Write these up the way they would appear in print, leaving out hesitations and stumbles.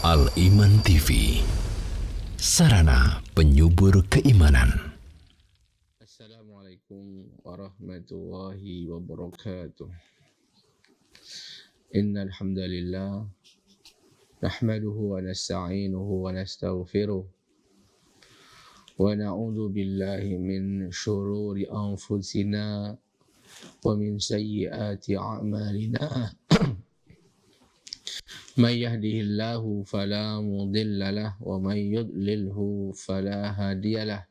Al-Iman TV, sarana penyubur keimanan. Assalamualaikum warahmatullahi wabarakatuh. Innal hamdalillah nahmaduhu wa nasta'inuhu wa nastaghfiruh wa na'udzu billahi min syururi anfusina wa min sayyiati a'malina. Man yahdihillahu fala mudilla lahu wa man yudlilhu fala hadiyalah.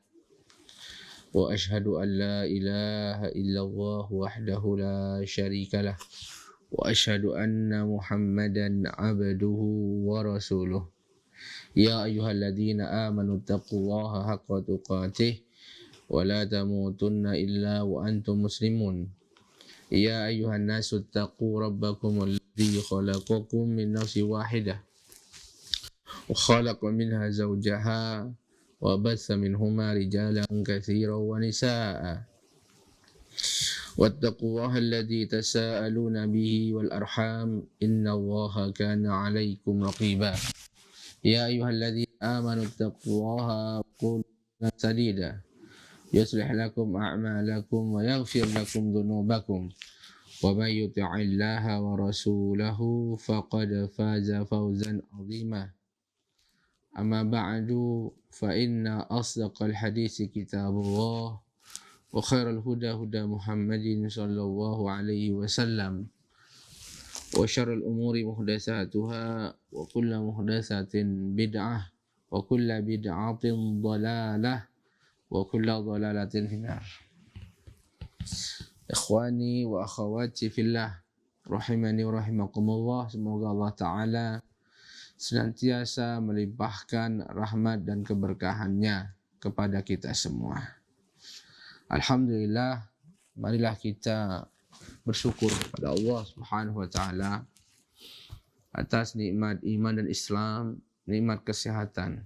Wa ashhadu an la ilaha illallah wahdahu la syarika lah wa ashhadu anna Muhammadan abduhu wa rasuluh. Ya ayyuhalladzina amanu taqullaha haqqa tuqatih wa la tamutunna illa wa antum muslimun. Ya ayyuhan nasu taqu rabbakum alladzi khalaqakum min nafsin wahidah wa khalaqa minha zawjaha wa bassa minhuma rijalan katsiran wa nisaa. Wattaqullaha alladzi tasaaluna bihi wal arham innallaha kana 'alaikum raqiba. Ya ayyuhalladzina amanu taqullaha wa qulu qawlan sadida yuslih lakum a'malakum wa yaghfir lakum dhunubakum wa may yuti'illaha wa rasulahu faqad faza fawzan 'azima. Amma ba'du fa inna asdaqal hadisi kitabullah wa khairal huda huda Muhammadin sallallahu alaihi wasallam wa syarrul umuri muhdatsatuha wa kullu muhdatsatin bid'ah wa kullu bid'atin dhalalah wa kullu dhalalatin finnar. Ikhwani wa akhawati fillah rahimani wa rahimakumullah, semoga Allah Ta'ala senantiasa melimpahkan rahmat dan keberkahannya kepada kita semua. Alhamdulillah, marilah kita bersyukur kepada Allah Subhanahu wa Ta'ala atas nikmat iman dan Islam, nikmat kesehatan,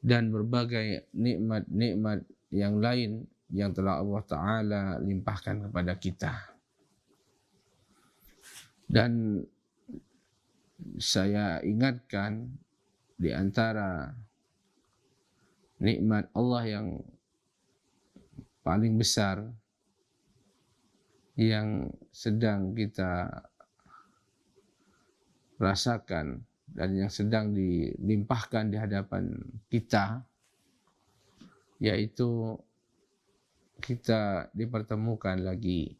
dan berbagai nikmat-nikmat yang lain yang telah Allah Ta'ala limpahkan kepada kita. Dan saya ingatkan di antara nikmat Allah yang paling besar yang sedang kita rasakan dan yang sedang dilimpahkan di hadapan kita, yaitu kita dipertemukan lagi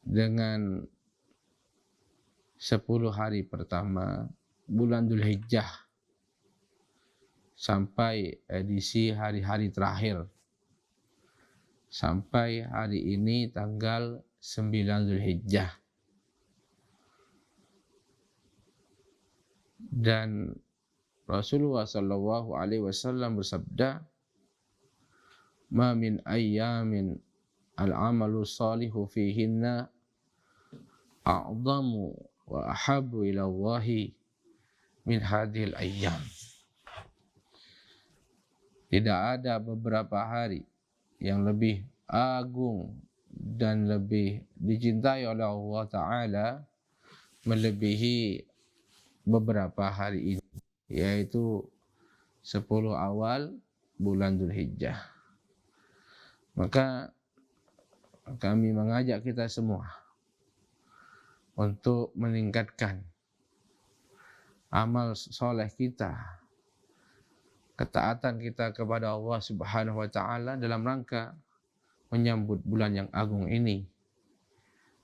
dengan 10 hari pertama bulan Dzulhijjah sampai edisi hari-hari terakhir, sampai hari ini tanggal 9 Dzulhijjah. Dan Rasulullah sallallahu alaihi wasallam bersabda, "Ma min ayyamin al-amalu salihu fihinna a'zamu wa ahabbu ila Allahi min hadhil ayyam." Tidak ada beberapa hari yang lebih agung dan lebih dicintai oleh Allah Ta'ala melebihi beberapa hari ini, yaitu 10 awal bulan Dzulhijjah. Maka kami mengajak kita semua untuk meningkatkan amal soleh kita, ketaatan kita kepada Allah Subhanahu wa Ta'ala dalam rangka menyambut bulan yang agung ini,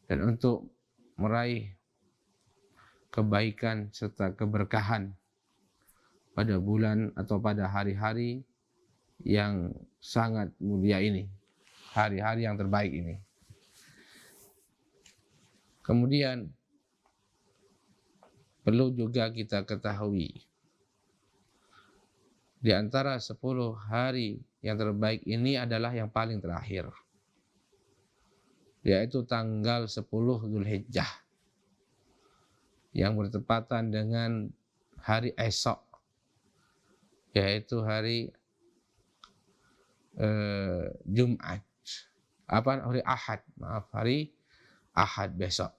dan untuk meraih kebaikan serta keberkahan pada bulan atau pada hari-hari yang sangat mulia ini, hari-hari yang terbaik ini. Kemudian perlu juga kita ketahui, di antara 10 hari yang terbaik ini adalah yang paling terakhir, yaitu tanggal 10 Dzulhijjah yang bertepatan dengan hari esok, yaitu hari Jumat, hari Ahad besok.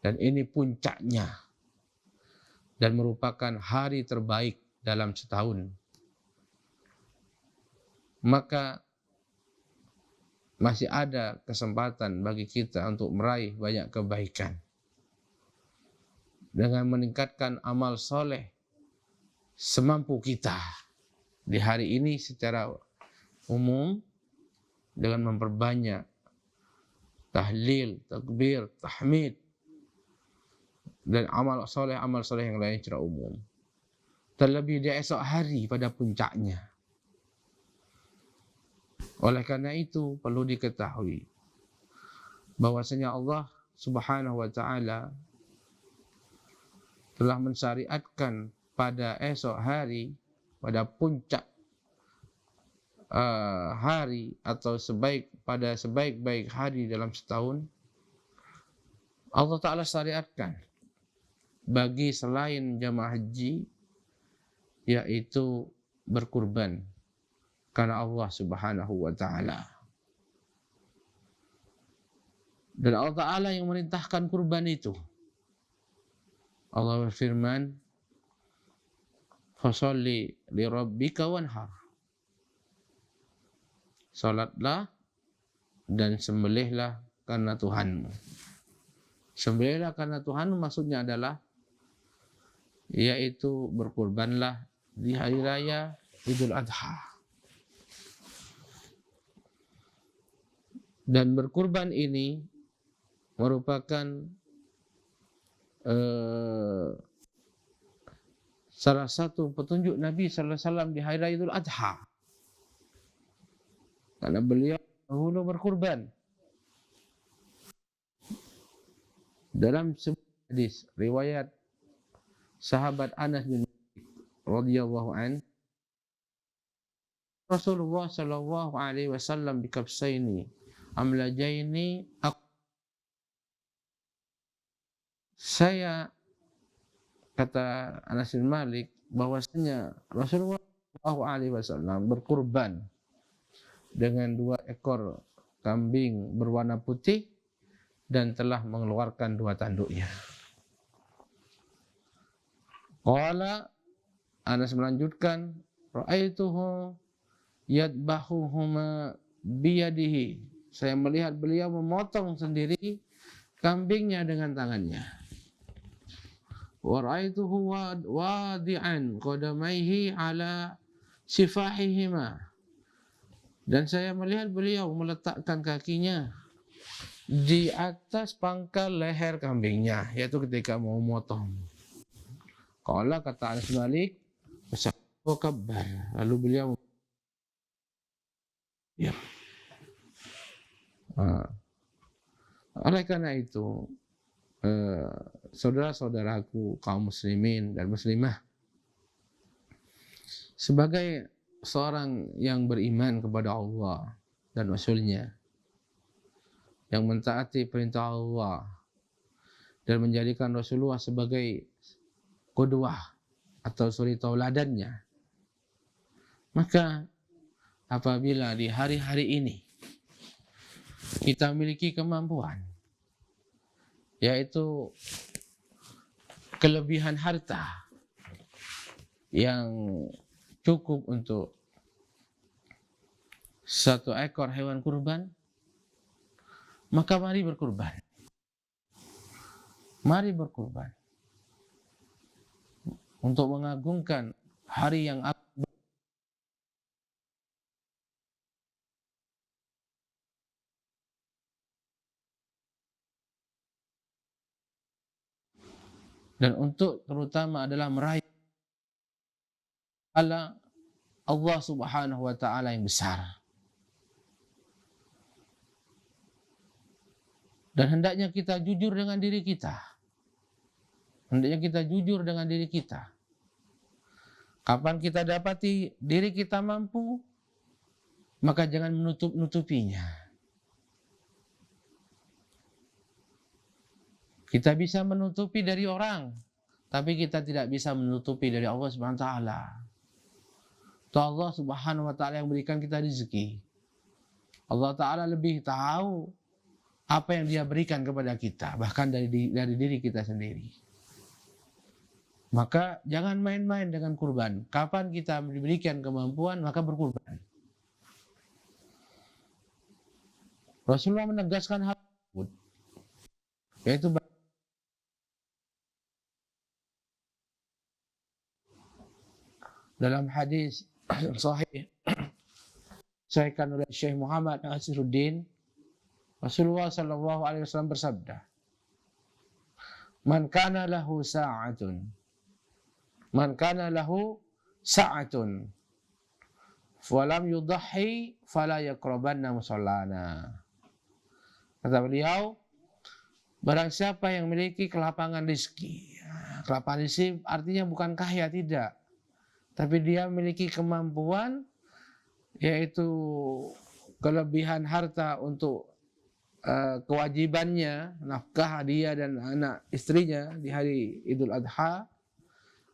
Dan ini puncaknya dan merupakan hari terbaik dalam setahun. Maka masih ada kesempatan bagi kita untuk meraih banyak kebaikan dengan meningkatkan amal soleh semampu kita di hari ini secara umum, dengan memperbanyak tahlil, takbir, tahmid, dan amal soleh yang lain secara umum. Terlebih di esok hari pada puncaknya. Oleh karena itu perlu diketahui bahwasanya Allah Subhanahu wa taala telah mensyariatkan pada esok hari, pada puncak hari atau pada sebaik-baik hari dalam setahun, Allah Ta'ala syariatkan bagi selain jamaah haji, yaitu berkurban karena Allah Subhanahu wa Ta'ala. Dan Allah Ta'ala yang merintahkan kurban itu. Allah berfirman, "Fasholli li rabbika wanhar." Salatlah dan sembelihlah karena Tuhanmu. Sembelihlah karena Tuhanmu maksudnya adalah yaitu berkurbanlah di hari raya Idul Adha. Dan berkurban ini merupakan salah satu petunjuk Nabi sallallahu alaihi wasallam di hari raya Idul Adha. Karena beliau dahulu berkurban. Dalam sebuah hadis riwayat sahabat Anas bin Malik radhiyallahu an, Rasulullah sallallahu alaihi wasallam bikabsaini amlajaini, saya, kata Anas bin Malik, bahwasanya Rasulullah sallallahu alaihi wasallam berkurban dengan 2 ekor kambing berwarna putih dan telah mengeluarkan 2 tanduknya. Qala, Anas melanjutkan, ra'aituhu yadbahuhuma biyadihi. Saya melihat beliau memotong sendiri kambingnya dengan tangannya. Wa ra'aituhu wadi'an qadamaihi ala sifahihima. Dan saya melihat beliau meletakkan kakinya di atas pangkal leher kambingnya, yaitu ketika mau memotong. Qala, kata Anas bin Malik, kabar. Lalu beliau ya. Oleh karena itu, saudara-saudaraku kaum muslimin dan muslimah, sebagai seorang yang beriman kepada Allah dan Rasul-Nya, yang mentaati perintah Allah dan menjadikan Rasulullah sebagai qudwah atau suri tauladannya, maka apabila di hari-hari ini kita memiliki kemampuan, yaitu kelebihan harta yang cukup untuk 1 ekor hewan kurban, maka mari berkurban. Mari berkurban untuk mengagungkan hari yang agung. Dan untuk terutama adalah meraih Allah Subhanahu wa Ta'ala yang besar. Dan hendaknya kita jujur dengan diri kita. Hendaknya kita jujur dengan diri kita. Kapan kita dapati diri kita mampu, maka jangan menutup-nutupinya. Kita bisa menutupi dari orang, tapi kita tidak bisa menutupi dari Allah Subhanahu wa Ta'ala. Itu Allah Subhanahu wa Ta'ala yang berikan kita rezeki. Allah Ta'ala lebih tahu apa yang dia berikan kepada kita, bahkan dari diri kita sendiri. Maka jangan main-main dengan kurban. Kapan kita diberikan kemampuan, maka berkurban. Rasulullah menegaskan hal tersebut, yaitu dalam hadis sahih disahihkan oleh Syekh Muhammad Nasiruddin, Rasulullah sallallahu alaihi wasallam bersabda, "Man kana lahu sa'atun falam yudhi fala yaqrabanna musallana." Kata beliau, barang siapa yang memiliki kelapangan rezeki. Kelapangan rezeki artinya bukan kaya, tidak. Tapi dia memiliki kemampuan, yaitu kelebihan harta untuk kewajibannya, nafkah dia dan anak istrinya di hari Idul Adha.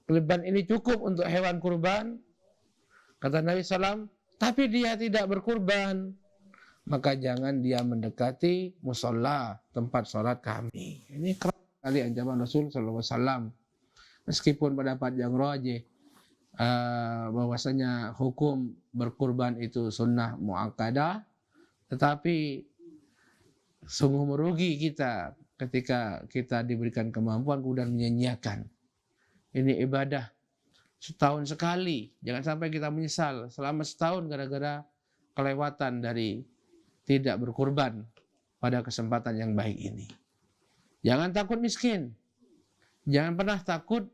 Kelebihan ini cukup untuk hewan kurban. Kata Nabi SAW, tapi dia tidak berkurban, maka jangan dia mendekati musola, tempat sholat kami. Ini keras sekali ancaman Rasul SAW. Meskipun pendapat yang rajih bahwasanya hukum berkurban itu sunnah muakkadah, tetapi sungguh merugi kita ketika kita diberikan kemampuan kemudian menyanyiakan. Ini ibadah setahun sekali, jangan sampai kita menyesal selama setahun gara-gara kelewatan dari tidak berkurban pada kesempatan yang baik ini. Jangan takut miskin. Jangan pernah takut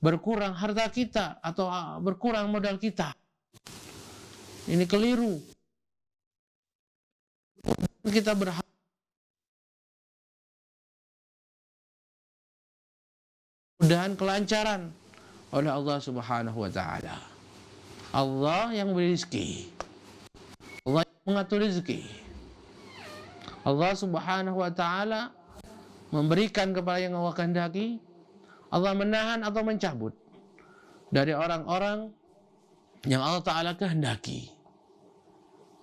berkurang harta kita atau berkurang modal kita. Ini keliru. Kita berharap mudahan kelancaran oleh Allah Subhanahu wa taala. Allah yang memberi rezeki. Allah yang mengatur rezeki. Allah Subhanahu wa taala memberikan kepada yang Allah kehendaki. Allah menahan atau mencabut dari orang-orang yang Allah taala kehendaki.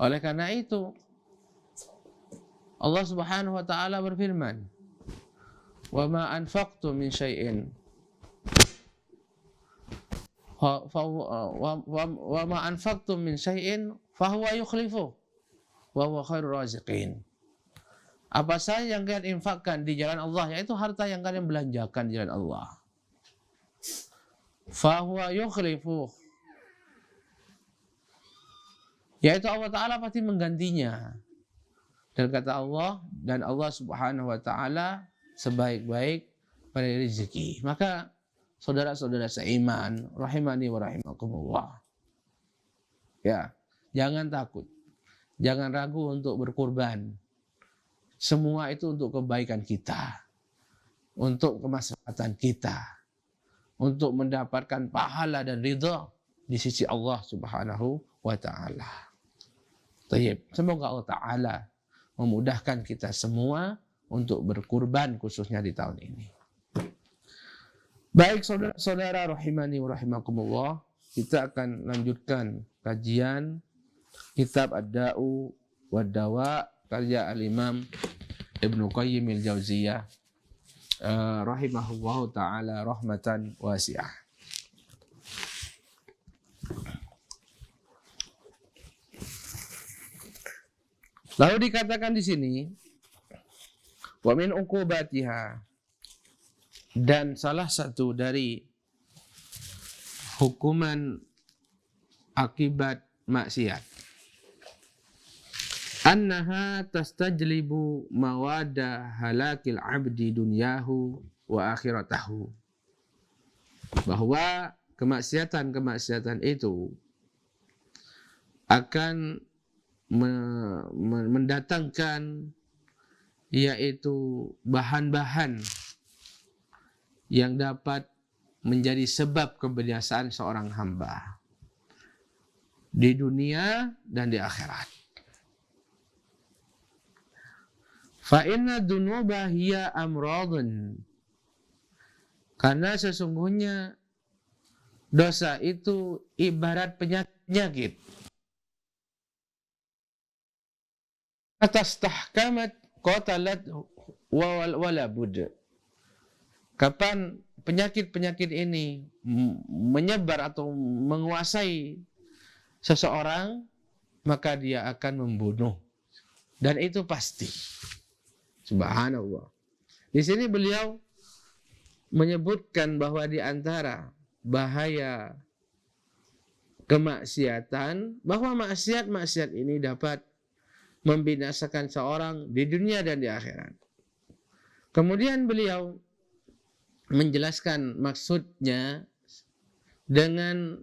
Oleh karena itu Allah Subhanahu wa taala berfirman, "Wa ma anfaqtum min syai'in wa ma anfaqtum min syai'in fa huwa yukhlifu wa huwa khairur raziqin." Apa saja yang kalian infakkan di jalan Allah, yaitu harta yang kalian belanjakan di jalan Allah, fa huwa yukhlifu, yaitu Allah Ta'ala pasti menggantinya. Dan kata Allah, dan Allah Subhanahu wa Ta'ala sebaik-baik pada rezeki. Maka saudara-saudara seiman, rahimani wa rahimakumullah, ya, jangan takut, jangan ragu untuk berkurban. Semua itu untuk kebaikan kita, untuk kemaslahatan kita, untuk mendapatkan pahala dan ridha di sisi Allah Subhanahu wa Ta'ala. Tayyib. Semoga Allah Ta'ala memudahkan kita semua untuk berkurban khususnya di tahun ini. Baik saudara-saudara rahimani wa rahimakumullah, kita akan lanjutkan kajian kitab Ad-Da'u wad Dawa karya Al-Imam Ibnu Qayyim Al-Jauziyah rahimahullahu ta'ala rahmatan wasi'ah. Lalu dikatakan di sini, wa min uqubatiha, dan salah satu dari hukuman akibat maksiat, annaha tastajlibu mawada halakil abdi dunyahu wa akhiratahu, bahwa kemaksiatan itu akan mendatangkan yaitu bahan-bahan yang dapat menjadi sebab kebinasaan seorang hamba di dunia dan di akhirat. Fa inna dunuba hiya amradun, karena sesungguhnya dosa itu ibarat penyakit. Atas tahkamat qatalat wala bud. Kapan penyakit-penyakit ini menyebar atau menguasai seseorang, maka dia akan membunuh. Dan itu pasti. Subhanallah. Di sini beliau menyebutkan bahwa di antara bahaya kemaksiatan, bahwa maksiat-maksiat ini dapat membinasakan seorang di dunia dan di akhirat. Kemudian beliau menjelaskan maksudnya dengan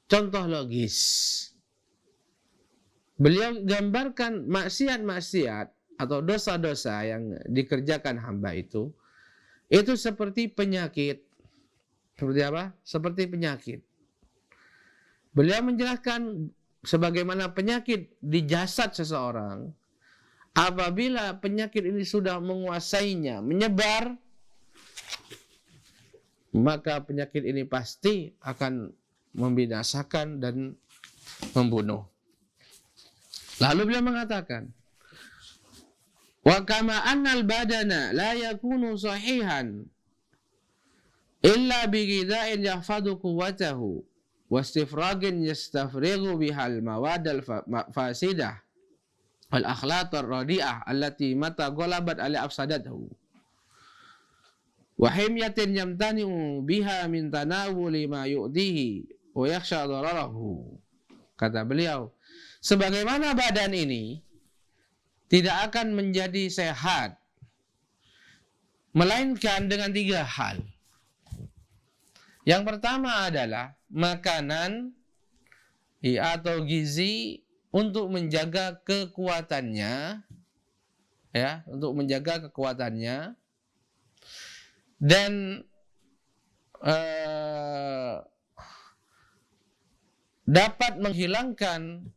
contoh logis. Beliau gambarkan maksiat-maksiat atau dosa-dosa yang dikerjakan hamba itu seperti penyakit. Seperti apa? Seperti penyakit. Beliau menjelaskan sebagaimana penyakit di jasad seseorang, apabila penyakit ini sudah menguasainya, menyebar, maka penyakit ini pasti akan membinasakan dan membunuh. Lalu beliau mengatakan, wa kama annal badana la yakunu sahihan illa bi ghidha'in yahfadhu quwwatahu wa istifragin yastafrighu bihal mawad al fasidah wal akhlaq ar radi'ah allati mata ghalabat ala afsadathu wa himyatin yamtani'u biha min tanawuli ma yu'dihi wa yakhsha dararahu. Kata beliau, sebagaimana badan ini tidak akan menjadi sehat melainkan dengan 3 hal. Yang pertama adalah makanan atau gizi untuk menjaga kekuatannya, ya, untuk menjaga kekuatannya, dan dapat menghilangkan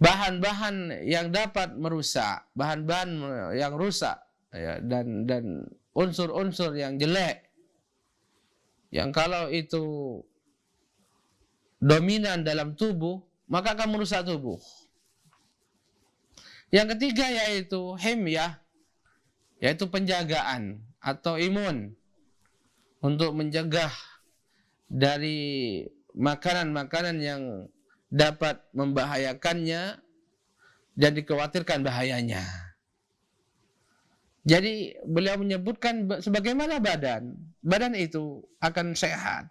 bahan-bahan yang dapat merusak, bahan-bahan yang rusak, ya, dan unsur-unsur yang jelek, yang kalau itu dominan dalam tubuh, maka akan merusak tubuh. Yang ketiga yaitu himyah, yaitu penjagaan atau imun, untuk mencegah dari makanan-makanan yang dapat membahayakannya dan dikhawatirkan bahayanya. Jadi beliau menyebutkan sebagaimana badan itu akan sehat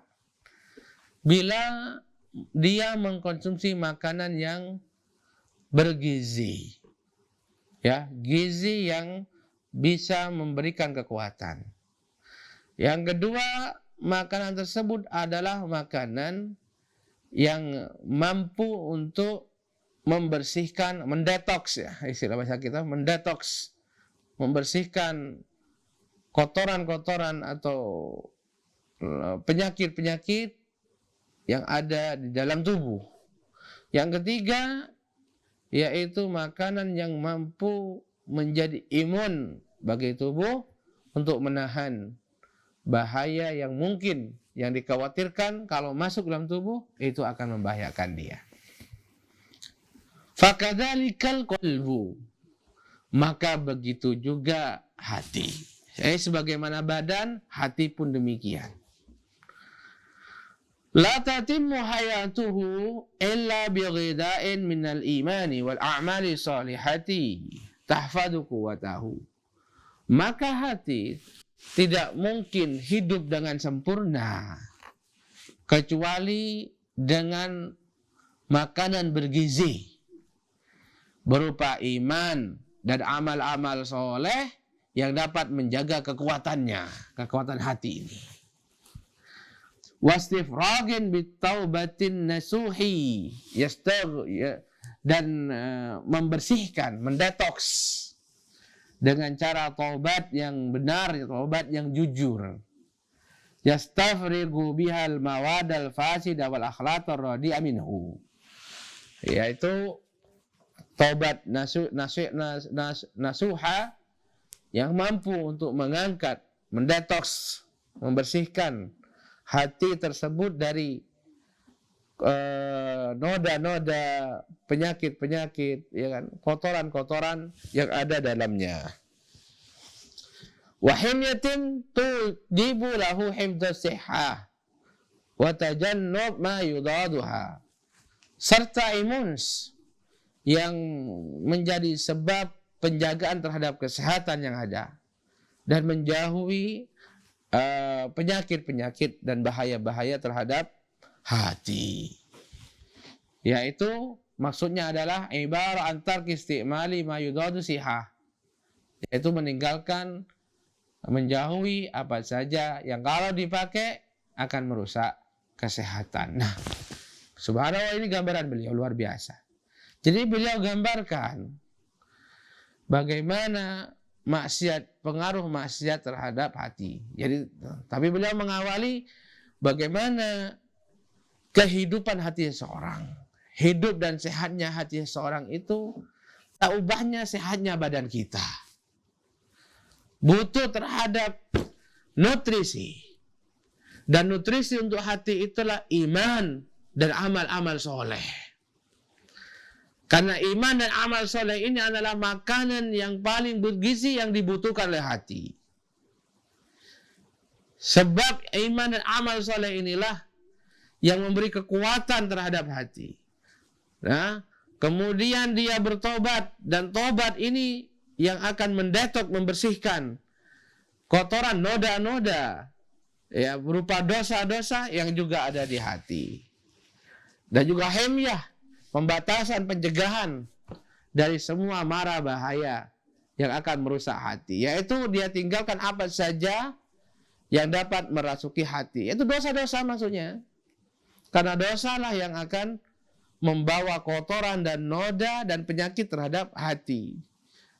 bila dia mengkonsumsi makanan yang bergizi, ya, gizi yang bisa memberikan kekuatan. Yang kedua, makanan tersebut adalah makanan yang mampu untuk membersihkan, mendetoks, ya, istilah bahasa kita, mendetoks, membersihkan kotoran-kotoran atau penyakit-penyakit yang ada di dalam tubuh. Yang ketiga, yaitu makanan yang mampu menjadi imun bagi tubuh untuk menahan bahaya yang mungkin, yang dikhawatirkan kalau masuk dalam tubuh itu akan membahayakan dia. Fakadzalikal qalbu, maka begitu juga hati. Sebagaimana badan, hati pun demikian. La tatimmu hayatuhu illa bighida'in minal imani wal a'mali salihati tahfadhu quwwatahu. Maka hati tidak mungkin hidup dengan sempurna kecuali dengan makanan bergizi berupa iman dan amal-amal soleh yang dapat menjaga kekuatannya, kekuatan hati ini. Wastifragin bitaubatin nasuhi, dan membersihkan, mendetoks dengan cara taubat yang benar, taubat yang jujur. Yastafrigu bihal mawadal fasida wal akhlaqar radi'a minhu, yaitu taubat nasuha yang mampu untuk mengangkat, mendetoks, membersihkan hati tersebut dari noda-noda, penyakit-penyakit, ya kan, kotoran-kotoran yang ada dalamnya. Wa himyatin tujibu lahu hifdz sihah wa tajannub ma yudaduha. Serta imuns yang menjadi sebab penjagaan terhadap kesehatan yang ada dan menjauhi penyakit-penyakit dan bahaya-bahaya terhadap hati. Yaitu maksudnya adalah ibarat antar istimali ma yudadu sihah, yaitu meninggalkan, menjauhi apa saja yang kalau dipakai akan merusak kesehatan. Nah, subhanallah, ini gambaran beliau luar biasa. Jadi beliau gambarkan bagaimana maksiat, pengaruh maksiat terhadap hati. Jadi, tapi beliau mengawali bagaimana kehidupan hati seseorang. Hidup dan sehatnya hati seseorang itu tak ubahnya sehatnya badan kita. Butuh terhadap nutrisi. Dan nutrisi untuk hati itulah iman dan amal-amal soleh. Karena iman dan amal soleh ini adalah makanan yang paling bergizi yang dibutuhkan oleh hati. Sebab iman dan amal soleh inilah yang memberi kekuatan terhadap hati. Nah, kemudian dia bertobat, dan tobat ini yang akan mendetok, membersihkan kotoran, noda-noda, ya, berupa dosa-dosa yang juga ada di hati. Dan juga hemyah, pembatasan, pencegahan dari semua mara bahaya yang akan merusak hati. Yaitu dia tinggalkan apa saja yang dapat merasuki hati. Itu dosa-dosa maksudnya. Karena dosalah yang akan membawa kotoran dan noda dan penyakit terhadap hati.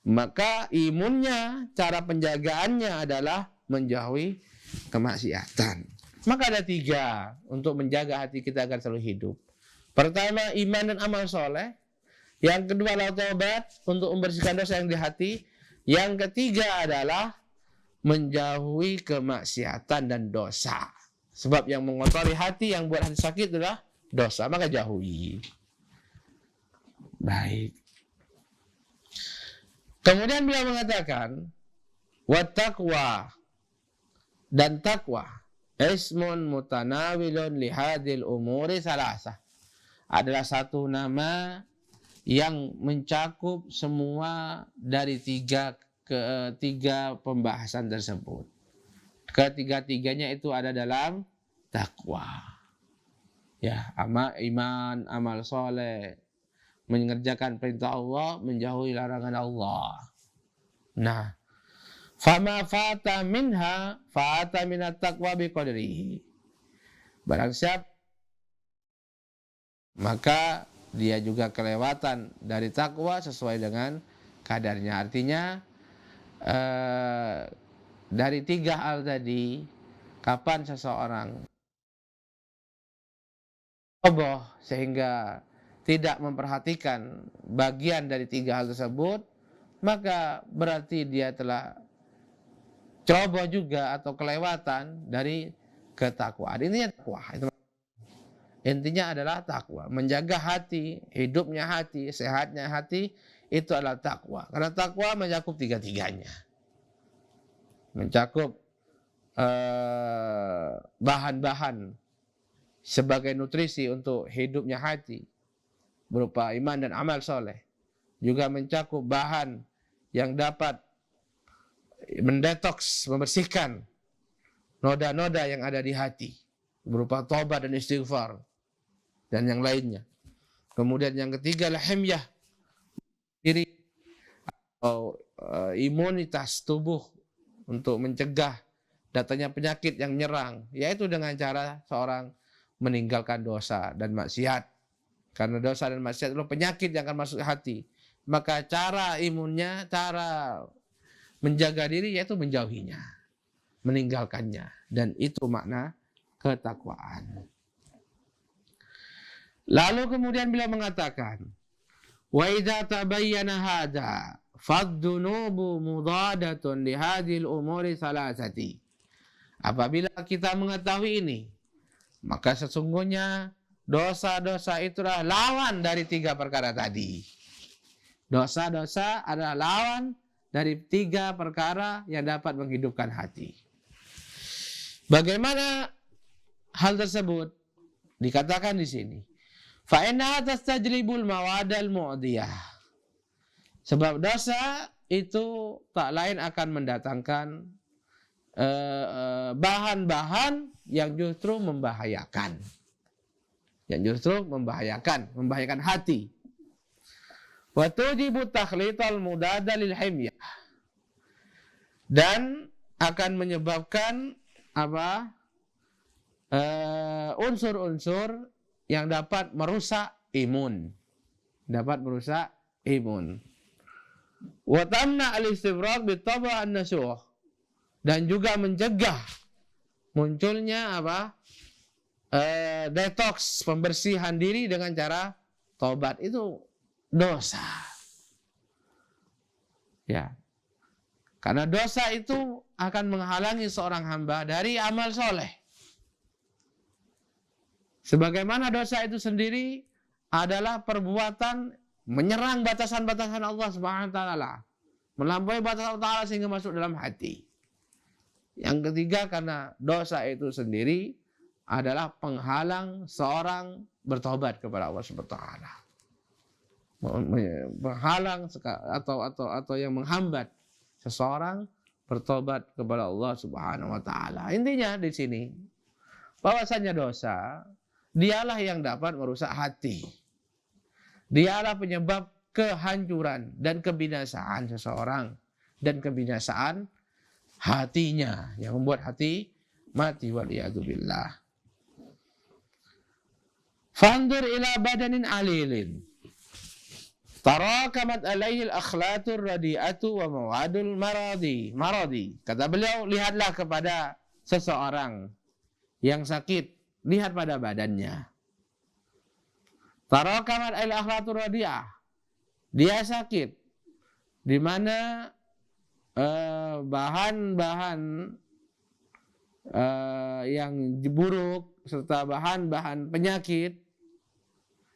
Maka imunnya, cara penjagaannya adalah menjauhi kemaksiatan. Maka ada 3 untuk menjaga hati kita agar selalu hidup. Pertama, iman dan amal soleh. Yang kedua adalah taubat untuk membersihkan dosa yang di hati. Yang ketiga adalah menjauhi kemaksiatan dan dosa. Sebab yang mengotori hati, yang buat hati sakit adalah dosa, maka jauhi. Baik. Kemudian beliau mengatakan, wattaqwa, dan takwa, ismun mutanawilun lihadil umuri salasah, adalah satu nama yang mencakup semua dari 3 pembahasan tersebut. Ketiga-tiganya itu ada dalam takwa. Ya, iman, amal soleh, mengerjakan perintah Allah, menjauhi larangan Allah. Nah, fama fata minha fata minat taqwa biqadrihi. Barang siapa, maka dia juga kelewatan dari takwa sesuai dengan kadarnya. Artinya dari 3 hal tadi, kapan seseorang roboh sehingga tidak memperhatikan bagian dari 3 hal tersebut, maka berarti dia telah ceroboh juga atau kelewatan dari ketakwaan. Intinya takwa. Intinya adalah takwa. Menjaga hati, hidupnya hati, sehatnya hati, itu adalah takwa. Karena takwa mencakup 3-tiganya. Mencakup bahan-bahan sebagai nutrisi untuk hidupnya hati, berupa iman dan amal soleh. Juga mencakup bahan yang dapat mendetoks, membersihkan noda-noda yang ada di hati, berupa taubat dan istighfar, dan yang lainnya. Kemudian yang ketiga adalah himyah, diri atau imunitas tubuh untuk mencegah datangnya penyakit yang menyerang, yaitu dengan cara seorang meninggalkan dosa dan maksiat. Karena dosa dan maksiat itu penyakit yang akan masuk ke hati. Maka cara imunnya, cara menjaga diri yaitu menjauhinya, meninggalkannya. Dan itu makna ketakwaan. Lalu kemudian beliau mengatakan, wa idza tabayyana hadza faddunubu mudadatun li hadhil umuri salasati. Apabila kita mengetahui ini, maka sesungguhnya dosa-dosa itulah lawan dari 3 perkara tadi. Dosa-dosa adalah lawan dari 3 perkara yang dapat menghidupkan hati. Bagaimana hal tersebut? Dikatakan di sini, fa inna tastajlibul mawadal mu'diyah. Sebab dosa itu tak lain akan mendatangkan bahan-bahan yang justru membahayakan. Membahayakan hati. Wa tujibu takhlital mudada lil himyah. Dan akan menyebabkan unsur-unsur yang dapat merusak imun. Wa tamna al-istifrag bitaba' an-nasuh. Dan juga mencegah munculnya detox, pembersihan diri dengan cara tobat. Itu dosa. Ya. Karena dosa itu akan menghalangi seorang hamba dari amal soleh. Sebagaimana dosa itu sendiri adalah perbuatan menyerang batasan-batasan Allah Subhanahu wa taala, melampaui batasan Allah Taala sehingga masuk dalam hati. Yang ketiga, karena dosa itu sendiri adalah penghalang seorang bertobat kepada Allah Subhanahu wa taala. Penghalang atau yang menghambat seseorang bertobat kepada Allah Subhanahu wa taala. Intinya di sini bahwasanya dosa dialah yang dapat merusak hati. Dialah penyebab kehancuran dan kebinasaan seseorang dan kebinasaan hatinya yang membuat hati mati waliyadzubillah. Fandur ila badanin alilin tarakamat alaihi al-akhlatur radi'atu wa mawadul maradi. Kata beliau, lihatlah kepada seseorang yang sakit, lihat pada badannya. Tarakamat al-akhlatur radi'ah, dia sakit, di mana bahan-bahan yang buruk serta bahan-bahan penyakit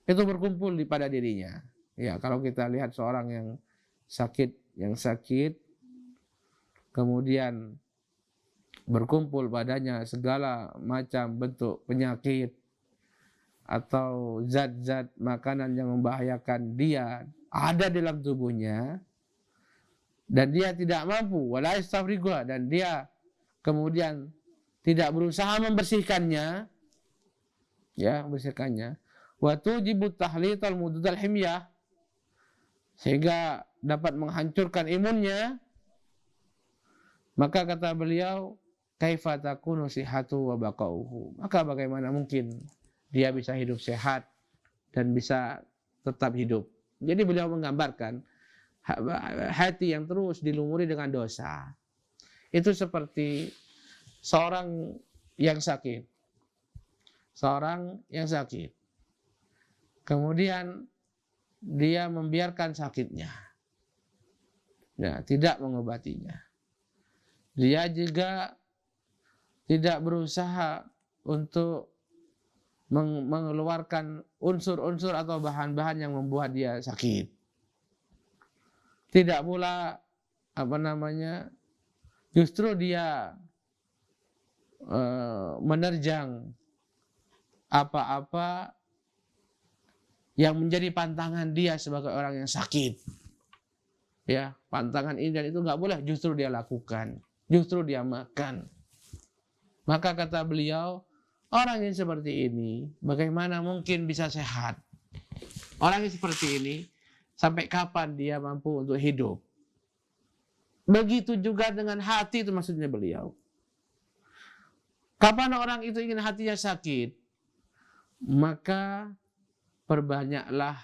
itu berkumpul pada dirinya. Ya, kalau kita lihat seorang yang sakit, kemudian berkumpul padanya segala macam bentuk penyakit atau zat-zat makanan yang membahayakan dia ada dalam tubuhnya, dan dia tidak mampu, wala yastafrigha, dan dia kemudian tidak berusaha membersihkannya, wa tujibu tahlital mududal himyah, sehingga dapat menghancurkan imunnya, maka kata beliau, kaifa takunu sihhatu wa baqauhu, maka bagaimana mungkin dia bisa hidup sehat dan bisa tetap hidup. Jadi beliau menggambarkan hati yang terus dilumuri dengan dosa itu seperti seorang yang sakit, kemudian dia membiarkan sakitnya, tidak mengobatinya. Dia juga tidak berusaha untuk mengeluarkan unsur-unsur atau bahan-bahan yang membuat dia sakit. Tidak pula justru dia menerjang apa-apa yang menjadi pantangan dia sebagai orang yang sakit. Ya, pantangan ini dan itu nggak boleh justru dia lakukan, justru dia makan. Maka kata beliau, orang yang seperti ini bagaimana mungkin bisa sehat? Orang yang seperti ini sampai kapan dia mampu untuk hidup? Begitu juga dengan hati, itu maksudnya beliau. Kapan orang itu ingin hatinya sakit, maka perbanyaklah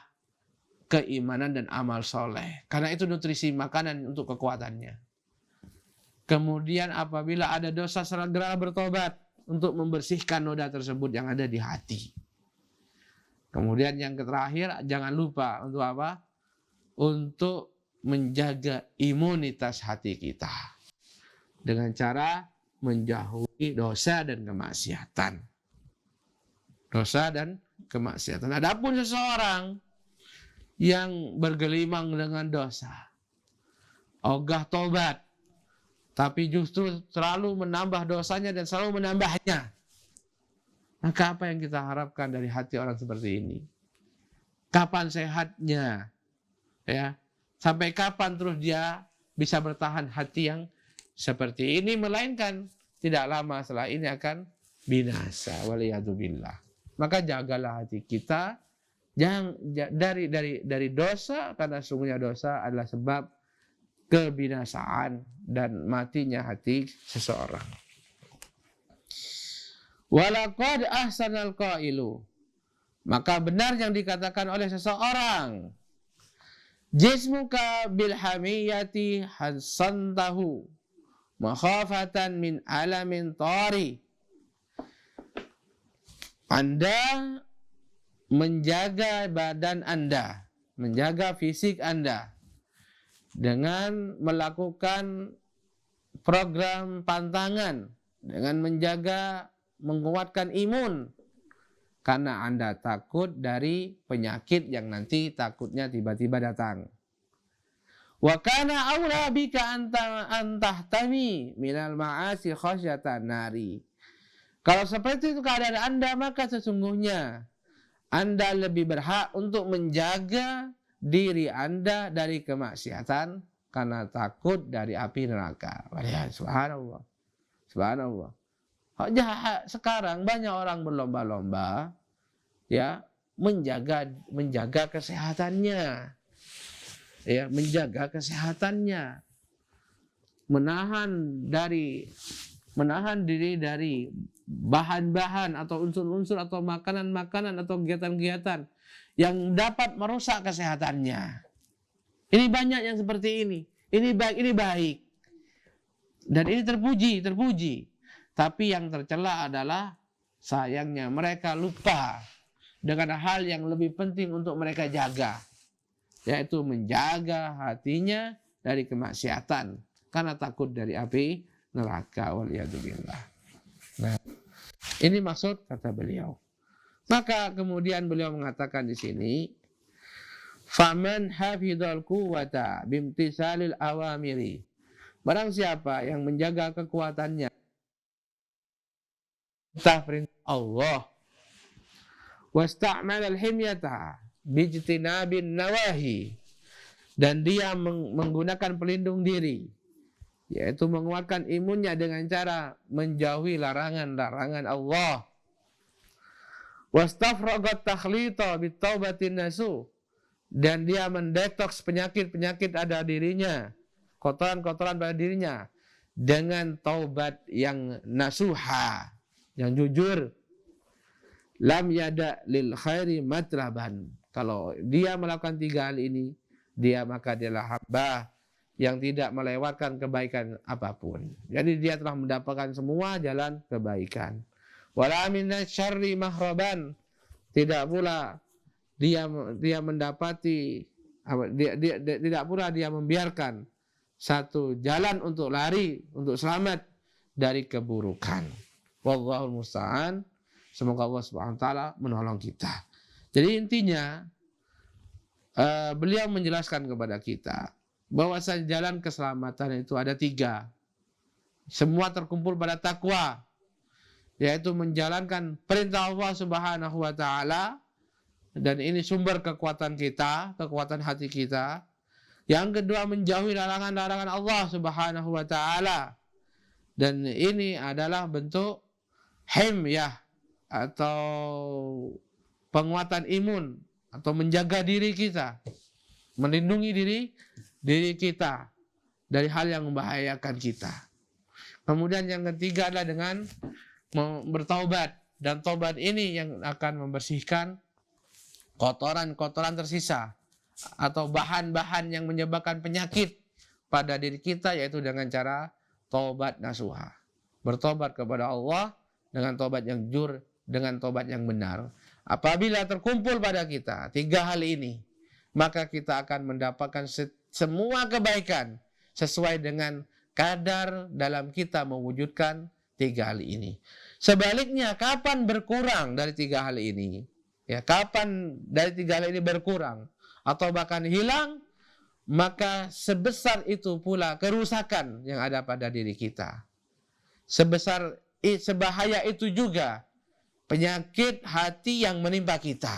keimanan dan amal soleh. Karena itu nutrisi makanan untuk kekuatannya. Kemudian apabila ada dosa, segera bertobat untuk membersihkan noda tersebut yang ada di hati. Kemudian yang terakhir, jangan lupa untuk apa? Untuk menjaga imunitas hati kita dengan cara menjauhi dosa dan kemaksiatan. Dosa dan kemaksiatan. Adapun seseorang yang bergelimang dengan dosa, ogah tobat, tapi justru selalu menambah dosanya dan selalu menambahnya, maka apa yang kita harapkan dari hati orang seperti ini? Kapan sehatnya? Ya, sampai kapan terus dia bisa bertahan hati yang seperti ini? Melainkan tidak lama setelah ini akan binasa. Waliyadzubillah. Maka jagalah hati kita jangan dari dosa, karena sungguhnya dosa adalah sebab kebinasaan dan matinya hati seseorang. Walaqad ahsanal qailu, maka benar yang dikatakan oleh seseorang, jismuka bil hamiyati hasantahu makhafatan min alamin tari. Anda menjaga badan Anda, menjaga fisik Anda dengan melakukan program pantangan, dengan menguatkan imun, karena Anda takut dari penyakit yang nanti takutnya tiba-tiba datang. Wa kana aula bika antahtami minal ma'asi khasyatan nari. Kalau seperti itu keadaan Anda, maka sesungguhnya Anda lebih berhak untuk menjaga diri Anda dari kemaksiatan karena takut dari api neraka. Subhanallah. Subhanallah. Sekarang banyak orang berlomba-lomba ya menjaga kesehatannya. Ya, menjaga kesehatannya. Menahan diri dari bahan-bahan atau unsur-unsur atau makanan-makanan atau kegiatan-kegiatan yang dapat merusak kesehatannya. Ini banyak yang seperti ini. Ini baik. Dan ini terpuji. Tapi yang tercela adalah sayangnya mereka lupa dengan hal yang lebih penting untuk mereka jaga, yaitu menjaga hatinya dari kemaksiatan karena takut dari api neraka. Waliyadzubillah. Nah, ini maksud kata beliau. Maka kemudian beliau mengatakan di sini, faman hafidhal quwwata bimtisalil awamiri. Barang siapa yang menjaga kekuatannya perintah Allah, wasta'mal al-himyata bijtinabin nawahi, dan dia menggunakan pelindung diri, yaitu menguatkan imunnya dengan cara menjauhi larangan-larangan Allah. Wastafragat takhlita bitaubatin nasu, dan dia mendetoks penyakit-penyakit ada dirinya, kotoran-kotoran pada dirinya dengan taubat yang nasuha, yang jujur. Lam yada lil khairi matraban. Kalau dia melakukan 3 hal ini, maka dialah hamba yang tidak melewatkan kebaikan apapun. Jadi dia telah mendapatkan semua jalan kebaikan. Wala minasyarri mahraban. Tidak pula dia mendapati, tidak pula dia membiarkan satu jalan untuk lari, untuk selamat dari keburukan. Wallahul musta'an. Semoga Allah Subhanahu wa taala menolong kita. Jadi intinya beliau menjelaskan kepada kita bahwa jalan keselamatan itu ada 3. Semua terkumpul pada takwa, yaitu menjalankan perintah Allah Subhanahu wa taala, dan ini sumber kekuatan kita, kekuatan hati kita. Yang kedua, menjauhi larangan-larangan Allah Subhanahu wa taala. Dan ini adalah bentuk himyah atau penguatan imun atau menjaga diri kita, melindungi diri kita dari hal yang membahayakan kita. Kemudian yang ketiga adalah dengan bertaubat, dan taubat ini yang akan membersihkan kotoran-kotoran tersisa atau bahan-bahan yang menyebabkan penyakit pada diri kita, yaitu dengan cara taubat nasuha, bertobat kepada Allah dengan taubat yang jujur, dengan taubat yang benar. Apabila terkumpul pada kita 3 hal ini, maka kita akan mendapatkan semua kebaikan sesuai dengan kadar dalam kita mewujudkan 3 hal ini. Sebaliknya, kapan berkurang dari 3 hal ini? Ya, kapan dari 3 hal ini berkurang atau bahkan hilang, maka sebesar itu pula kerusakan yang ada pada diri kita. Sebahaya itu juga penyakit hati yang menimpa kita.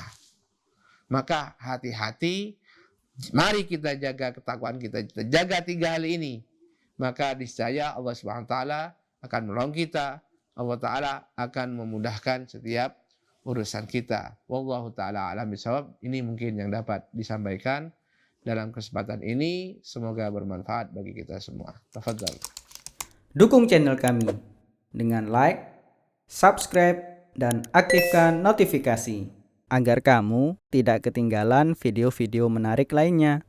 Maka hati-hati, mari kita jaga ketakwaan kita jaga 3 hal ini. Maka niscaya Allah Subhanahu wa taala akan menolong kita. Allah taala akan memudahkan setiap urusan kita. Wallahu taala alam bisawab. Ini mungkin yang dapat disampaikan dalam kesempatan ini. Semoga bermanfaat bagi kita semua. Tafadhal. Dukung channel kami dengan like, subscribe, dan aktifkan notifikasi agar kamu tidak ketinggalan video-video menarik lainnya.